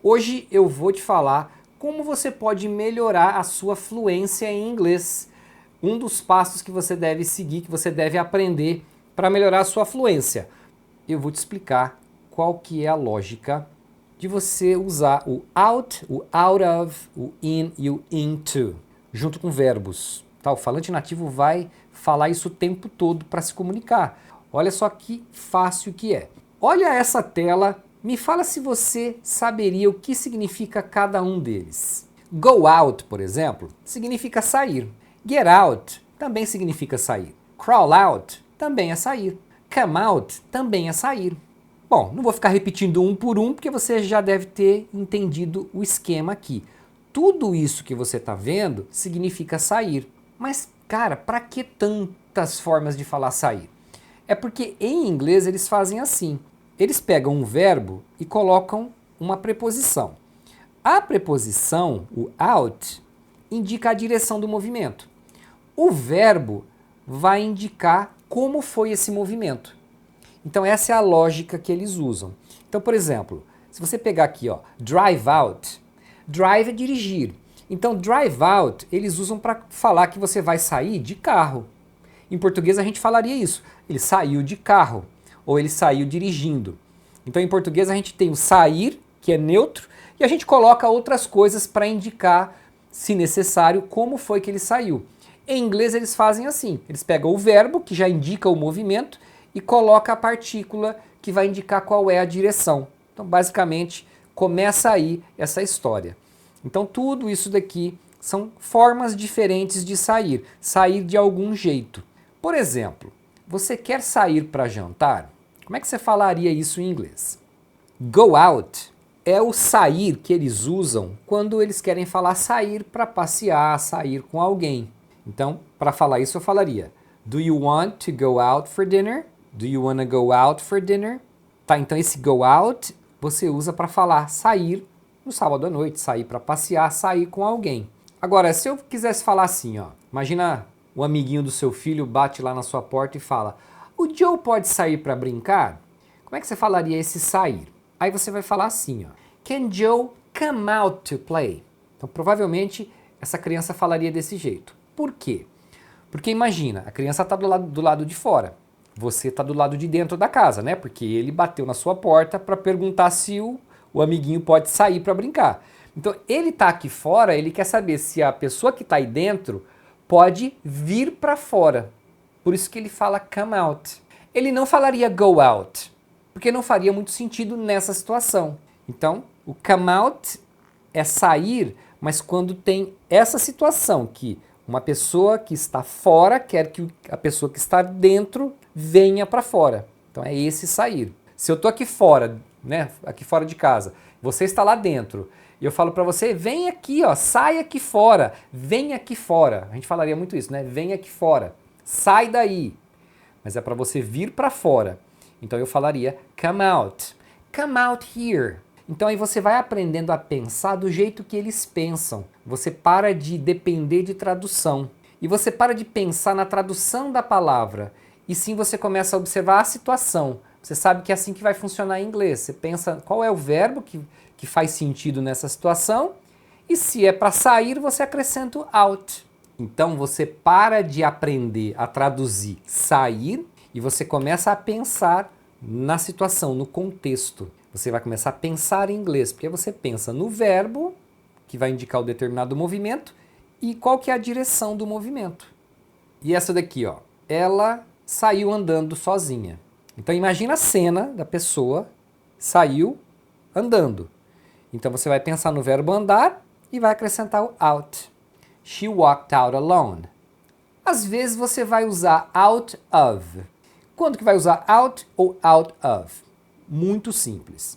Hoje eu vou te falar como você pode melhorar a sua fluência em inglês. Um dos passos que você deve seguir, que você deve aprender para melhorar a sua fluência. Eu vou te explicar qual que é a lógica de você usar o out of, o in e o into, junto com verbos. Tá? O falante nativo vai falar isso o tempo todo para se comunicar. Olha só que fácil que é. Olha essa tela, me fala se você saberia o que significa cada um deles. Go out, por exemplo, significa sair. Get out também significa sair. Crawl out também é sair. Come out também é sair. Bom, não vou ficar repetindo um por um, porque você já deve ter entendido o esquema aqui. Tudo isso que você está vendo significa sair. Mas, cara, para que tantas formas de falar sair? É porque em inglês eles fazem assim. Eles pegam um verbo e colocam uma preposição. A preposição, o out, indica a direção do movimento. O verbo vai indicar como foi esse movimento. Então essa é a lógica que eles usam. Então, por exemplo, se você pegar aqui, ó, drive out, drive é dirigir. Então, drive out eles usam para falar que você vai sair de carro. Em português a gente falaria isso. Ele saiu de carro ou ele saiu dirigindo. Então, em português a gente tem o sair, que é neutro, e a gente coloca outras coisas para indicar, se necessário, como foi que ele saiu. Em inglês eles fazem assim. Eles pegam o verbo, que já indica o movimento, e coloca a partícula que vai indicar qual é a direção. Então, basicamente, começa aí essa história. Então, tudo isso daqui são formas diferentes de sair. Sair de algum jeito. Por exemplo, você quer sair para jantar? Como é que você falaria isso em inglês? Go out é o sair que eles usam quando eles querem falar sair para passear, sair com alguém. Então, para falar isso, eu falaria: Do you want to go out for dinner? Do you want to go out for dinner? Tá, então esse go out você usa para falar sair no sábado à noite, sair para passear, sair com alguém. Agora, se eu quisesse falar assim, ó, imagina o amiguinho do seu filho bate lá na sua porta e fala: O Joe pode sair para brincar? Como é que você falaria esse sair? Aí você vai falar assim, ó: Can Joe come out to play? Então, provavelmente, essa criança falaria desse jeito. Por quê? Porque imagina, a criança está do lado de fora. Você está do lado de dentro da casa, né? Porque ele bateu na sua porta para perguntar se o amiguinho pode sair para brincar. Então, ele está aqui fora, ele quer saber se a pessoa que está aí dentro pode vir para fora. Por isso que ele fala come out. Ele não falaria go out, porque não faria muito sentido nessa situação. Então, o come out é sair, mas quando tem essa situação que uma pessoa que está fora quer que a pessoa que está dentro venha para fora. Então é esse sair. Se eu estou aqui fora, né, aqui fora de casa, você está lá dentro, e eu falo para você: vem aqui, ó, sai aqui fora, vem aqui fora. A gente falaria muito isso, né? Vem aqui fora, sai daí. Mas é para você vir para fora. Então eu falaria come out. Come out here. Então aí você vai aprendendo a pensar do jeito que eles pensam. Você para de depender de tradução. E você para de pensar na tradução da palavra. E sim você começa a observar a situação. Você sabe que é assim que vai funcionar em inglês. Você pensa qual é o verbo que faz sentido nessa situação. E se é para sair, você acrescenta o out. Então você para de aprender a traduzir sair e você começa a pensar na situação, no contexto. Você vai começar a pensar em inglês, porque você pensa no verbo, que vai indicar o determinado movimento, e qual que é a direção do movimento. E essa daqui, ó, ela saiu andando sozinha. Então imagina a cena da pessoa saiu andando. Então você vai pensar no verbo andar e vai acrescentar o out. She walked out alone. Às vezes você vai usar out of. Quando que vai usar out ou out of? Muito simples.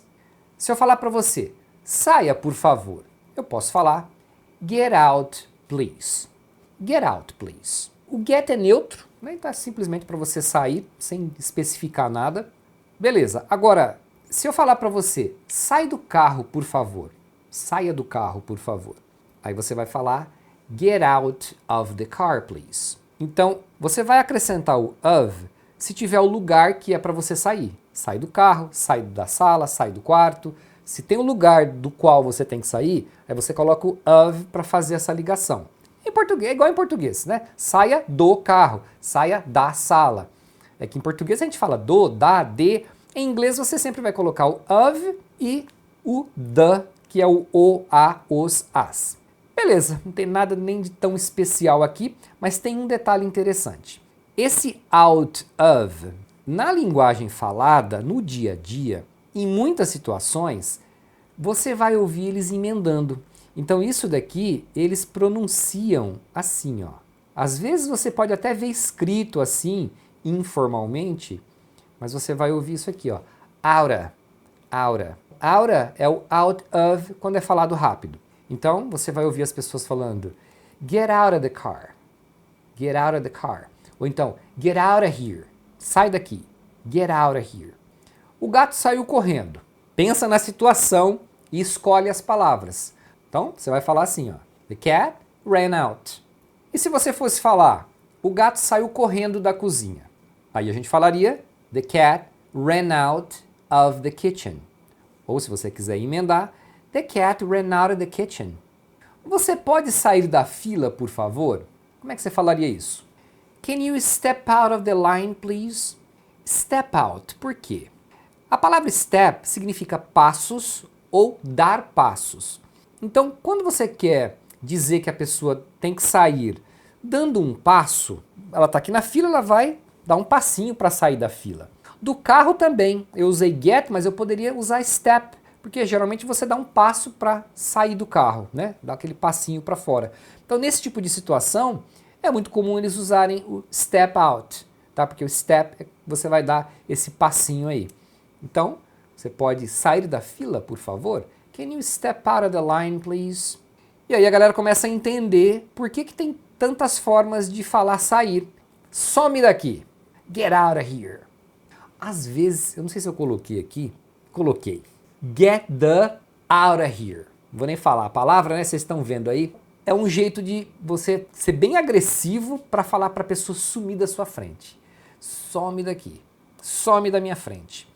Se eu falar para você, saia por favor, eu posso falar get out please. Get out please. O get é neutro, né? Então é simplesmente para você sair, sem especificar nada. Beleza, agora, se eu falar para você, sai do carro por favor, saia do carro por favor. Aí você vai falar get out of the car please. Então, você vai acrescentar o of se tiver o lugar que é para você sair. Sai do carro, sai da sala, sai do quarto, Se tem um lugar do qual você tem que sair, aí você coloca o of para fazer essa ligação. Em português, é igual em português, né? Saia do carro, saia da sala. É que em português a gente fala do, da, de. Em inglês você sempre vai colocar o of e o the, que é o, a, os, as. Beleza, não tem nada nem de tão especial aqui, mas tem um detalhe interessante. Esse out of, na linguagem falada, no dia a dia, em muitas situações, você vai ouvir eles emendando. Então isso daqui, eles pronunciam assim, ó. Às vezes você pode até ver escrito assim, informalmente, mas você vai ouvir isso aqui, ó. Aura, aura. Aura é o out of quando é falado rápido. Então você vai ouvir as pessoas falando get out of the car, get out of the car. Ou então get out of here, sai daqui, get out of here. O gato saiu correndo. Pensa na situação e escolhe as palavras. Então você vai falar assim, ó. The cat ran out. E se você fosse falar o gato saiu correndo da cozinha? Aí a gente falaria the cat ran out of the kitchen. Ou se você quiser emendar, the cat ran out of the kitchen. Você pode sair da fila, por favor? Como é que você falaria isso? Can you step out of the line, please? Step out, por quê? A palavra step significa passos ou dar passos. Então, quando você quer dizer que a pessoa tem que sair dando um passo, ela está aqui na fila, ela vai dar um passinho para sair da fila. Do carro também, eu usei get, mas eu poderia usar step, porque geralmente você dá um passo para sair do carro, né? Dá aquele passinho para fora. Então, nesse tipo de situação, é muito comum eles usarem o step out, tá? Porque o step, você vai dar esse passinho aí. Então, você pode sair da fila, por favor? Can you step out of the line, please? E aí a galera começa a entender por que tem tantas formas de falar sair. Some daqui. Get out of here. Às vezes, eu não sei se eu coloquei aqui, coloquei. Get the out of here. Não vou nem falar a palavra, né? Vocês estão vendo aí. É um jeito de você ser bem agressivo para falar para a pessoa sumir da sua frente. Some daqui. Some da minha frente.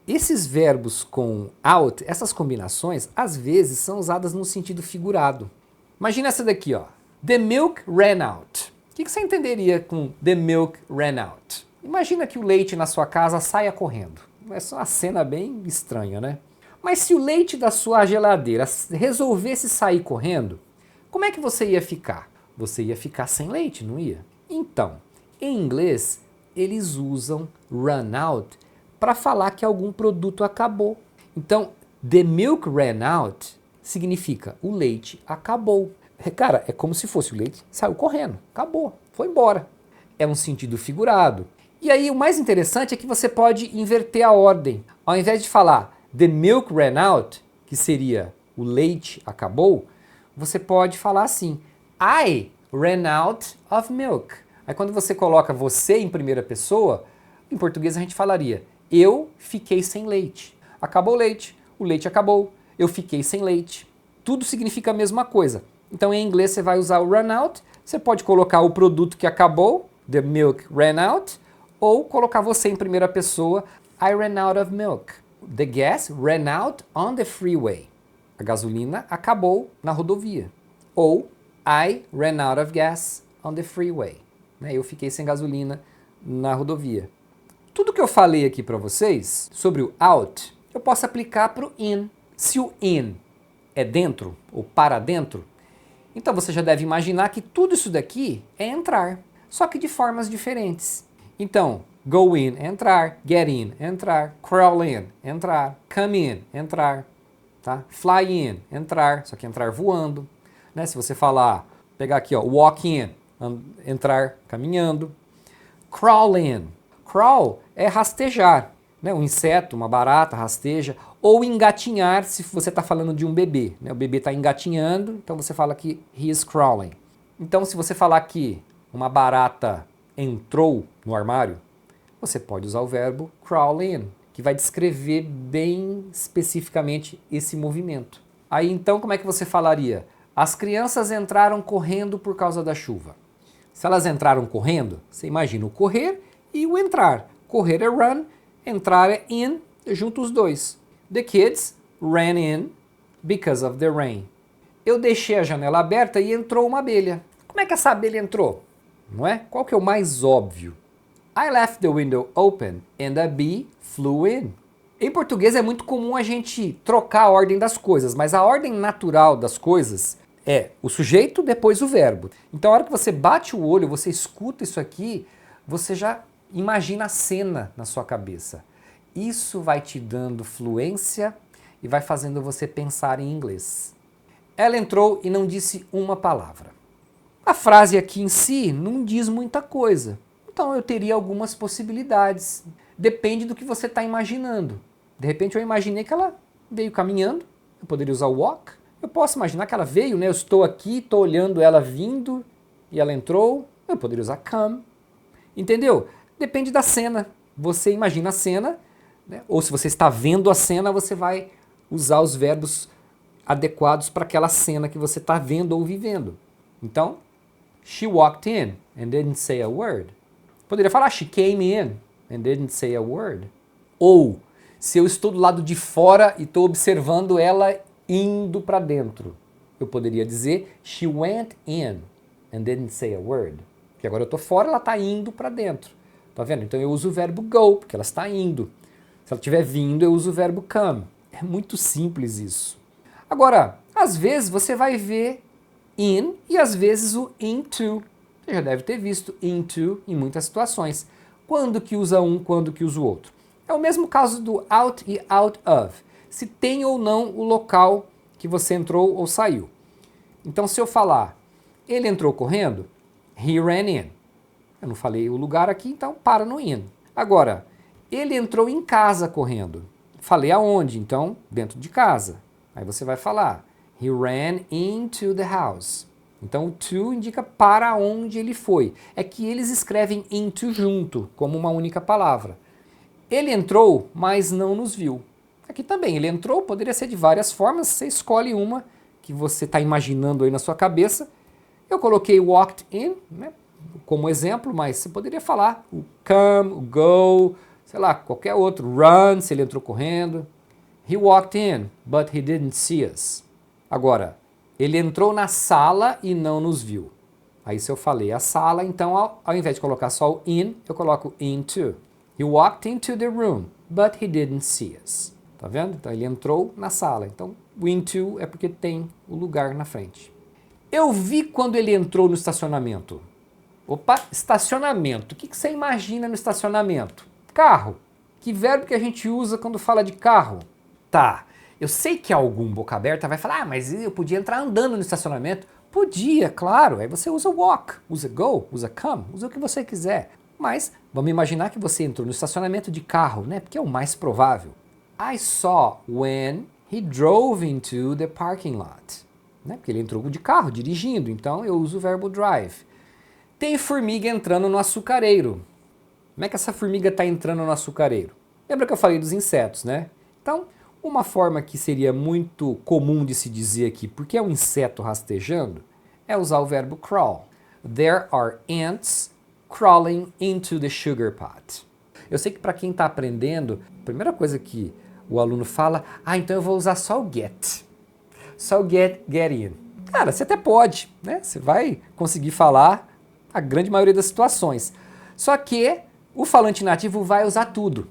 Esses verbos com out, essas combinações, às vezes são usadas no sentido figurado. Imagina essa daqui, ó. The milk ran out. O que você entenderia com the milk ran out? Imagina que o leite na sua casa saia correndo. É só uma cena bem estranha, né? Mas se o leite da sua geladeira resolvesse sair correndo, como é que você ia ficar? Você ia ficar sem leite, não ia? Então, em inglês, eles usam run out para falar que algum produto acabou. Então, the milk ran out significa o leite acabou. Cara, é como se fosse o leite saiu correndo, acabou, foi embora. É um sentido figurado. E aí o mais interessante é que você pode inverter a ordem. Ao invés de falar the milk ran out, que seria o leite acabou, você pode falar assim, I ran out of milk. Aí quando você coloca você em primeira pessoa, em português a gente falaria, eu fiquei sem leite. Acabou o leite acabou, eu fiquei sem leite. Tudo significa a mesma coisa. Então em inglês você vai usar o run out, você pode colocar o produto que acabou, the milk ran out, ou colocar você em primeira pessoa, I ran out of milk. The gas ran out on the freeway. A gasolina acabou na rodovia. Ou I ran out of gas on the freeway. Eu fiquei sem gasolina na rodovia. Tudo que eu falei aqui para vocês sobre o out, eu posso aplicar para o in. Se o in é dentro ou para dentro, então você já deve imaginar que tudo isso daqui é entrar, só que de formas diferentes. Então, go in, entrar, get in, entrar, crawl in, entrar, come in, entrar, tá? Fly in, entrar, só que entrar voando, né? Se você falar, pegar aqui, ó, walk in, entrar caminhando, crawl in. Crawl é rastejar, né? Um inseto, uma barata rasteja, ou engatinhar se você está falando de um bebê, né? O bebê está engatinhando, então você fala que he is crawling. Então se você falar que uma barata entrou no armário, você pode usar o verbo crawl in, que vai descrever bem especificamente esse movimento. Aí então como é que você falaria? As crianças entraram correndo por causa da chuva. Se elas entraram correndo, você imagina o correr e o entrar. Correr é run, entrar é in, junto os dois. The kids ran in because of the rain. Eu deixei a janela aberta e entrou uma abelha. Como é que essa abelha entrou? Não é? Qual que é o mais óbvio? I left the window open and a bee flew in. Em português é muito comum a gente trocar a ordem das coisas, mas a ordem natural das coisas é o sujeito, depois o verbo. Então, a hora que você bate o olho, você escuta isso aqui, você já imagina a cena na sua cabeça. Isso vai te dando fluência e vai fazendo você pensar em inglês. Ela entrou e não disse uma palavra. A frase aqui em si não diz muita coisa. Então eu teria algumas possibilidades. Depende do que você está imaginando. De repente eu imaginei que ela veio caminhando. Eu poderia usar o walk. Eu posso imaginar que ela veio, né? Eu estou aqui, estou olhando ela vindo e ela entrou. Eu poderia usar come. Entendeu? Depende da cena. Você imagina a cena, né? Ou se você está vendo a cena, você vai usar os verbos adequados para aquela cena que você está vendo ou vivendo. Então, she walked in and didn't say a word. Poderia falar she came in and didn't say a word. Ou, se eu estou do lado de fora e estou observando ela indo para dentro, eu poderia dizer she went in and didn't say a word. Porque agora eu estou fora, ela está indo para dentro. Tá vendo? Então eu uso o verbo go, porque ela está indo. Se ela estiver vindo, eu uso o verbo come. É muito simples isso. Agora, às vezes você vai ver in e às vezes o into. Você já deve ter visto into em muitas situações. Quando que usa um, quando que usa o outro. É o mesmo caso do out e out of. Se tem ou não o local que você entrou ou saiu. Então se eu falar, ele entrou correndo, he ran in. Eu não falei o lugar aqui, então para no in. Agora, ele entrou em casa correndo. Falei aonde, então dentro de casa. Aí você vai falar, he ran into the house. Então o to indica para onde ele foi. É que eles escrevem into junto, como uma única palavra. Ele entrou, mas não nos viu. Aqui também, ele entrou, poderia ser de várias formas, você escolhe uma que você está imaginando aí na sua cabeça. Eu coloquei walked in, né, como exemplo, mas você poderia falar o come, o go, sei lá, qualquer outro. Run, se ele entrou correndo. He walked in, but he didn't see us. Agora, ele entrou na sala e não nos viu. Aí se eu falei a sala, então ao invés de colocar só o in, eu coloco into. He walked into the room, but he didn't see us. Tá vendo? Então ele entrou na sala. Então o into é porque tem o lugar na frente. Eu vi quando ele entrou no estacionamento. Opa, estacionamento. O que você imagina no estacionamento? Carro. Que verbo que a gente usa quando fala de carro? Tá, eu sei que algum boca aberta vai falar, mas eu podia entrar andando no estacionamento. Podia, claro. Aí você usa walk, usa go, usa come, usa o que você quiser. Mas vamos imaginar que você entrou no estacionamento de carro, né? Porque é o mais provável. I saw when he drove into the parking lot. Né? Porque ele entrou de carro, dirigindo, então eu uso o verbo drive. Tem formiga entrando no açucareiro. Como é que essa formiga está entrando no açucareiro? Lembra que eu falei dos insetos, né? Então, uma forma que seria muito comum de se dizer aqui, porque é um inseto rastejando, é usar o verbo crawl. There are ants crawling into the sugar pot. Eu sei que para quem está aprendendo, a primeira coisa que o aluno fala, então eu vou usar só o get. Só o get in. Cara, você até pode, né? Você vai conseguir falar a grande maioria das situações. Só que o falante nativo vai usar tudo.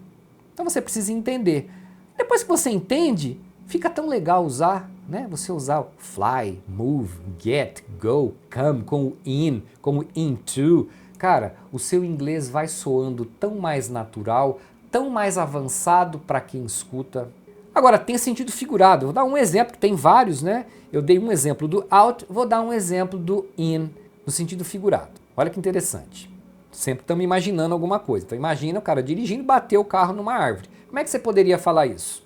Então você precisa entender. Depois que você entende, fica tão legal usar, né? Você usar o fly, move, get, go, come, como in, como into. Cara, o seu inglês vai soando tão mais natural, tão mais avançado para quem escuta. Agora, tem sentido figurado. Vou dar um exemplo, que tem vários, né? Eu dei um exemplo do out, vou dar um exemplo do in, no sentido figurado. Olha que interessante. Sempre estamos imaginando alguma coisa. Então imagina o cara dirigindo e bateu o carro numa árvore. Como é que você poderia falar isso?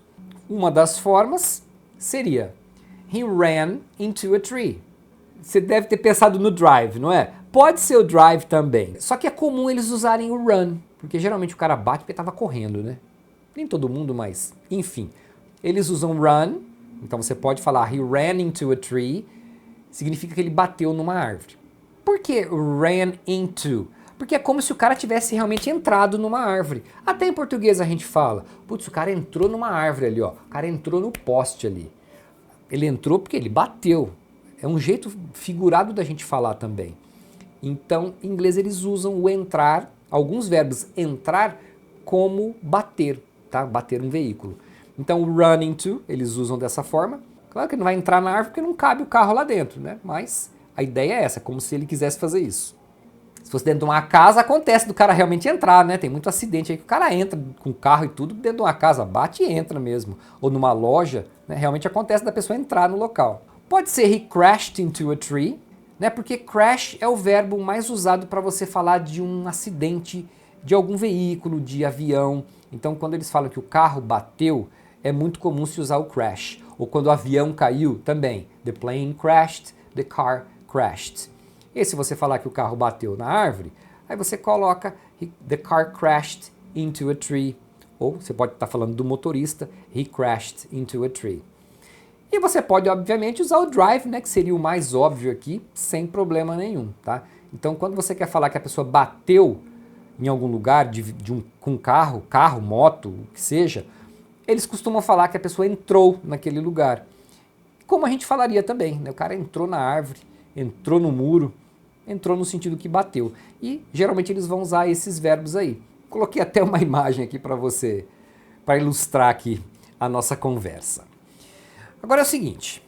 Uma das formas seria he ran into a tree. Você deve ter pensado no drive, não é? Pode ser o drive também. Só que é comum eles usarem o run, porque geralmente o cara bate porque estava correndo, né? Nem todo mundo, mas enfim. Eles usam run, então você pode falar he ran into a tree, significa que ele bateu numa árvore. Por que ran into? Porque é como se o cara tivesse realmente entrado numa árvore. Até em português a gente fala, putz, o cara entrou numa árvore ali, ó. O cara entrou no poste ali. Ele entrou porque ele bateu. É um jeito figurado da gente falar também. Então, em inglês eles usam o entrar, alguns verbos entrar como bater, tá? Bater um veículo. Então, run into, eles usam dessa forma. Claro que não vai entrar na árvore porque não cabe o carro lá dentro, né? Mas a ideia é essa, como se ele quisesse fazer isso. Se fosse dentro de uma casa, acontece do cara realmente entrar, né? Tem muito acidente aí que o cara entra com carro e tudo dentro de uma casa, bate e entra mesmo. Ou numa loja, né? Realmente acontece da pessoa entrar no local. Pode ser he crashed into a tree, né? Porque crash é o verbo mais usado para você falar de um acidente de algum veículo, de avião. Então, quando eles falam que o carro bateu, é muito comum se usar o crash. Ou quando o avião caiu, também. The plane crashed, the car crashed. E se você falar que o carro bateu na árvore, aí você coloca the car crashed into a tree. Ou você pode estar falando do motorista, he crashed into a tree. E você pode, obviamente, usar o drive, né, que seria o mais óbvio aqui, sem problema nenhum, tá? Então, quando você quer falar que a pessoa bateu em algum lugar com carro, moto, o que seja, eles costumam falar que a pessoa entrou naquele lugar. Como a gente falaria também, né? O cara entrou na árvore, entrou no muro, entrou no sentido que bateu. E geralmente eles vão usar esses verbos aí. Coloquei até uma imagem aqui para você, para ilustrar aqui a nossa conversa. Agora é o seguinte,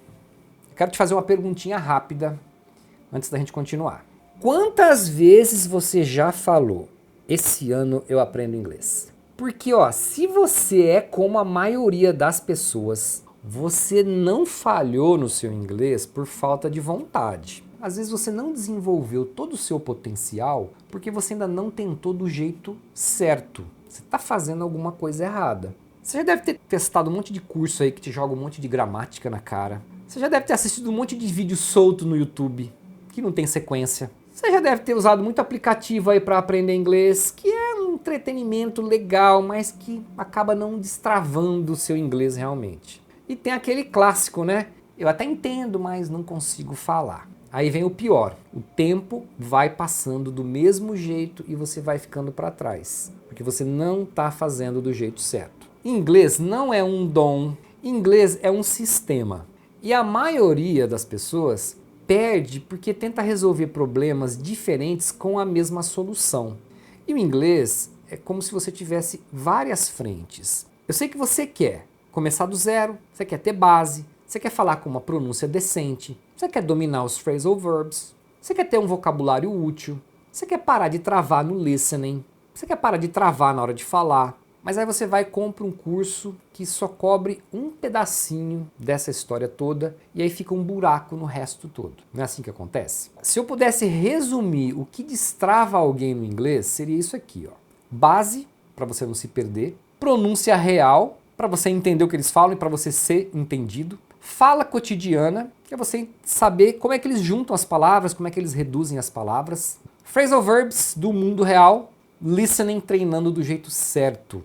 eu quero te fazer uma perguntinha rápida antes da gente continuar. Quantas vezes você já falou, esse ano eu aprendo inglês? Porque, ó, se você é como a maioria das pessoas, você não falhou no seu inglês por falta de vontade. Às vezes você não desenvolveu todo o seu potencial porque você ainda não tentou do jeito certo. Você está fazendo alguma coisa errada. Você já deve ter testado um monte de curso aí que te joga um monte de gramática na cara. Você já deve ter assistido um monte de vídeo solto no YouTube que não tem sequência. Você já deve ter usado muito aplicativo aí para aprender inglês, que é um entretenimento legal, mas que acaba não destravando o seu inglês realmente. E tem aquele clássico, né? Eu até entendo, mas não consigo falar. Aí vem o pior, o tempo vai passando do mesmo jeito e você vai ficando para trás, porque você não está fazendo do jeito certo. Inglês não é um dom, inglês é um sistema. E a maioria das pessoas perde porque tenta resolver problemas diferentes com a mesma solução. E o inglês é como se você tivesse várias frentes. Eu sei que você quer começar do zero, você quer ter base, você quer falar com uma pronúncia decente, você quer dominar os phrasal verbs, você quer ter um vocabulário útil, você quer parar de travar no listening, você quer parar de travar na hora de falar. Mas aí você vai e compra um curso que só cobre um pedacinho dessa história toda e aí fica um buraco no resto todo. Não é assim que acontece? Se eu pudesse resumir o que destrava alguém no inglês, seria isso aqui, ó. Base, para você não se perder. Pronúncia real, para você entender o que eles falam e para você ser entendido. Fala cotidiana, que é você saber como é que eles juntam as palavras, como é que eles reduzem as palavras. Phrasal verbs do mundo real. Listening, treinando do jeito certo.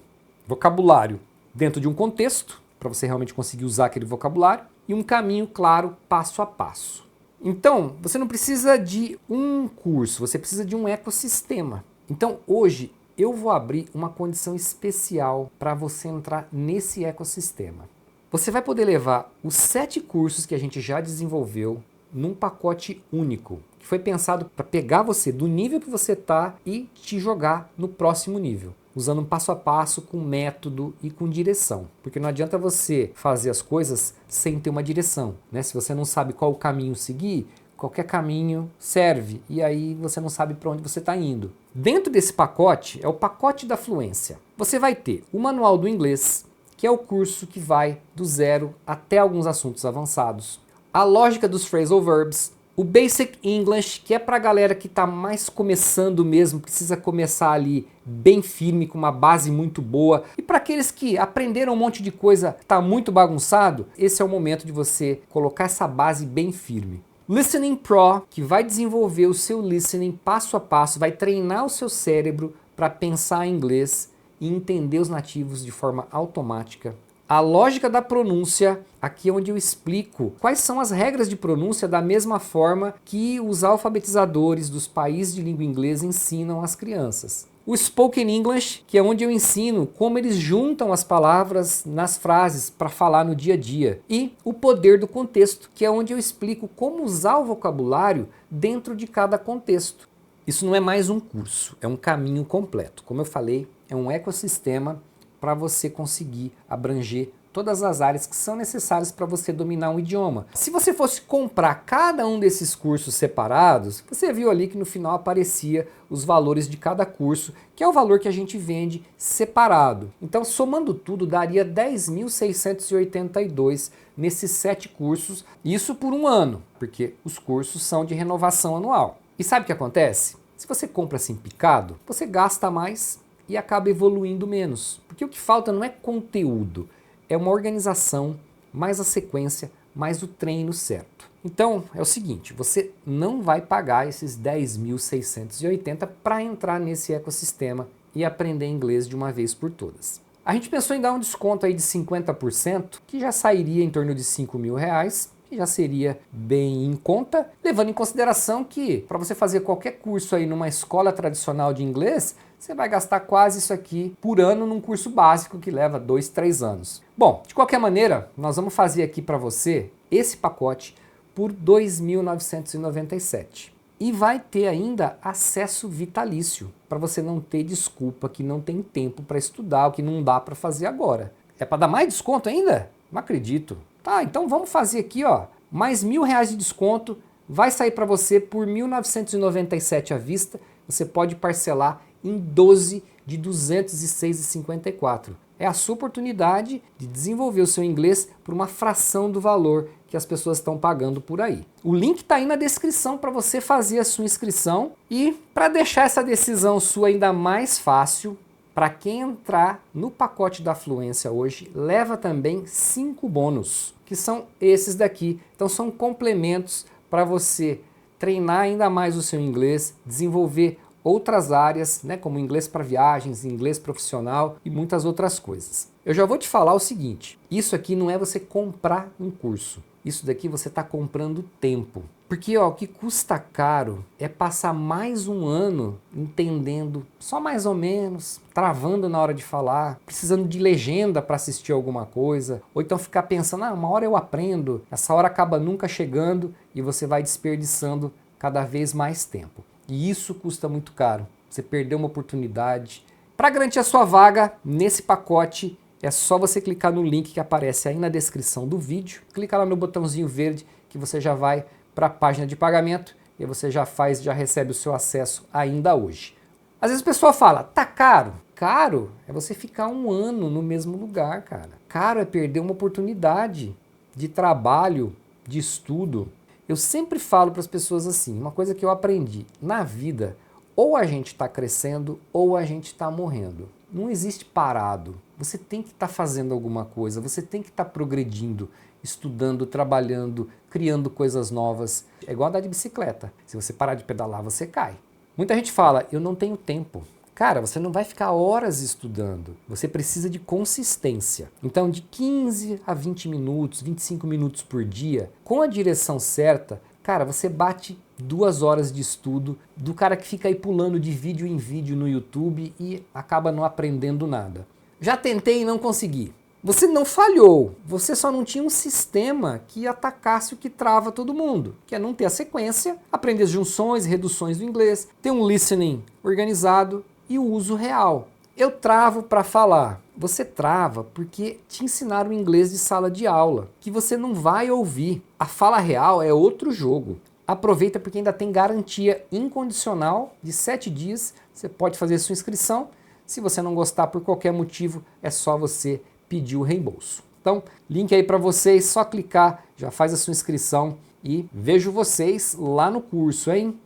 Vocabulário dentro de um contexto, para você realmente conseguir usar aquele vocabulário, e um caminho claro, passo a passo. Então, você não precisa de um curso, você precisa de um ecossistema. Então, hoje, eu vou abrir uma condição especial para você entrar nesse ecossistema. Você vai poder levar os 7 cursos que a gente já desenvolveu num pacote único, que foi pensado para pegar você do nível que você está e te jogar no próximo nível, usando um passo a passo, com método e com direção. Porque não adianta você fazer as coisas sem ter uma direção, né? Se você não sabe qual o caminho seguir, qualquer caminho serve e aí você não sabe para onde você está indo. Dentro desse pacote, é o pacote da fluência. Você vai ter o Manual do Inglês, que é o curso que vai do zero até alguns assuntos avançados. A lógica dos phrasal verbs, o Basic English, que é para a galera que está mais começando mesmo, precisa começar ali bem firme, com uma base muito boa. E para aqueles que aprenderam um monte de coisa, está muito bagunçado, esse é o momento de você colocar essa base bem firme. Listening Pro, que vai desenvolver o seu listening passo a passo, vai treinar o seu cérebro para pensar em inglês e entender os nativos de forma automática. A lógica da pronúncia, aqui é onde eu explico quais são as regras de pronúncia da mesma forma que os alfabetizadores dos países de língua inglesa ensinam às crianças. O Spoken English, que é onde eu ensino como eles juntam as palavras nas frases para falar no dia a dia. E o Poder do Contexto, que é onde eu explico como usar o vocabulário dentro de cada contexto. Isso não é mais um curso, é um caminho completo. Como eu falei, é um ecossistema para você conseguir abranger todas as áreas que são necessárias para você dominar um idioma. Se você fosse comprar cada um desses cursos separados, você viu ali que no final aparecia os valores de cada curso, que é o valor que a gente vende separado. Então, somando tudo, daria 10.682 nesses 7 cursos, isso por um ano, porque os cursos são de renovação anual. E sabe o que acontece? Se você compra assim picado, você gasta mais e acaba evoluindo menos. Porque o que falta não é conteúdo, é uma organização, mais a sequência, mais o treino certo. Então, é o seguinte, você não vai pagar esses 10.680 para entrar nesse ecossistema e aprender inglês de uma vez por todas. A gente pensou em dar um desconto aí de 50%, que já sairia em torno de R$5.000, que já seria bem em conta, levando em consideração que para você fazer qualquer curso aí numa escola tradicional de inglês, você vai gastar quase isso aqui por ano num curso básico que leva 2, 3 anos. Bom, de qualquer maneira, nós vamos fazer aqui para você esse pacote por R$ 2.997. E vai ter ainda acesso vitalício, para você não ter desculpa que não tem tempo para estudar, o que não dá para fazer agora. É para dar mais desconto ainda? Não acredito. Tá, então vamos fazer aqui, ó, mais R$1.000 de desconto, vai sair para você por R$ 1.997 à vista, você pode parcelar em 12 de R$ 206,54. É a sua oportunidade de desenvolver o seu inglês por uma fração do valor que as pessoas estão pagando por aí. O link está aí na descrição para você fazer a sua inscrição e para deixar essa decisão sua ainda mais fácil, para quem entrar no pacote da Fluência hoje, leva também 5 bônus, que são esses daqui. Então são complementos para você treinar ainda mais o seu inglês, desenvolver outras áreas, né, como inglês para viagens, inglês profissional e muitas outras coisas. Eu já vou te falar o seguinte, isso aqui não é você comprar um curso, isso daqui você está comprando tempo. Porque ó, o que custa caro é passar mais um ano entendendo só mais ou menos, travando na hora de falar, precisando de legenda para assistir alguma coisa, ou então ficar pensando, uma hora eu aprendo, essa hora acaba nunca chegando e você vai desperdiçando cada vez mais tempo. E isso custa muito caro, você perdeu uma oportunidade. Para garantir a sua vaga nesse pacote, é só você clicar no link que aparece aí na descrição do vídeo, clica lá no botãozinho verde que você já vai para a página de pagamento e você já recebe o seu acesso ainda hoje. Às vezes o pessoal fala, tá caro? Caro é você ficar um ano no mesmo lugar, cara. Caro é perder uma oportunidade de trabalho, de estudo. Eu sempre falo para as pessoas assim, uma coisa que eu aprendi, na vida, ou a gente está crescendo ou a gente está morrendo. Não existe parado. Você tem que estar fazendo alguma coisa, você tem que estar progredindo, estudando, trabalhando, criando coisas novas. É igual andar de bicicleta. Se você parar de pedalar, você cai. Muita gente fala, eu não tenho tempo. Cara, você não vai ficar horas estudando. Você precisa de consistência. Então, de 15 a 20 minutos, 25 minutos por dia, com a direção certa, cara, você bate 2 horas de estudo do cara que fica aí pulando de vídeo em vídeo no YouTube e acaba não aprendendo nada. Já tentei e não consegui. Você não falhou, você só não tinha um sistema que atacasse o que trava todo mundo, que é não ter a sequência, aprender as junções e reduções do inglês, ter um listening organizado e o uso real. Eu travo para falar. Você trava porque te ensinaram inglês de sala de aula, que você não vai ouvir. A fala real é outro jogo. Aproveita porque ainda tem garantia incondicional de 7 dias. Você pode fazer sua inscrição. Se você não gostar por qualquer motivo, é só você pedir o reembolso. Então, link aí para vocês, só clicar, já faz a sua inscrição e vejo vocês lá no curso, hein?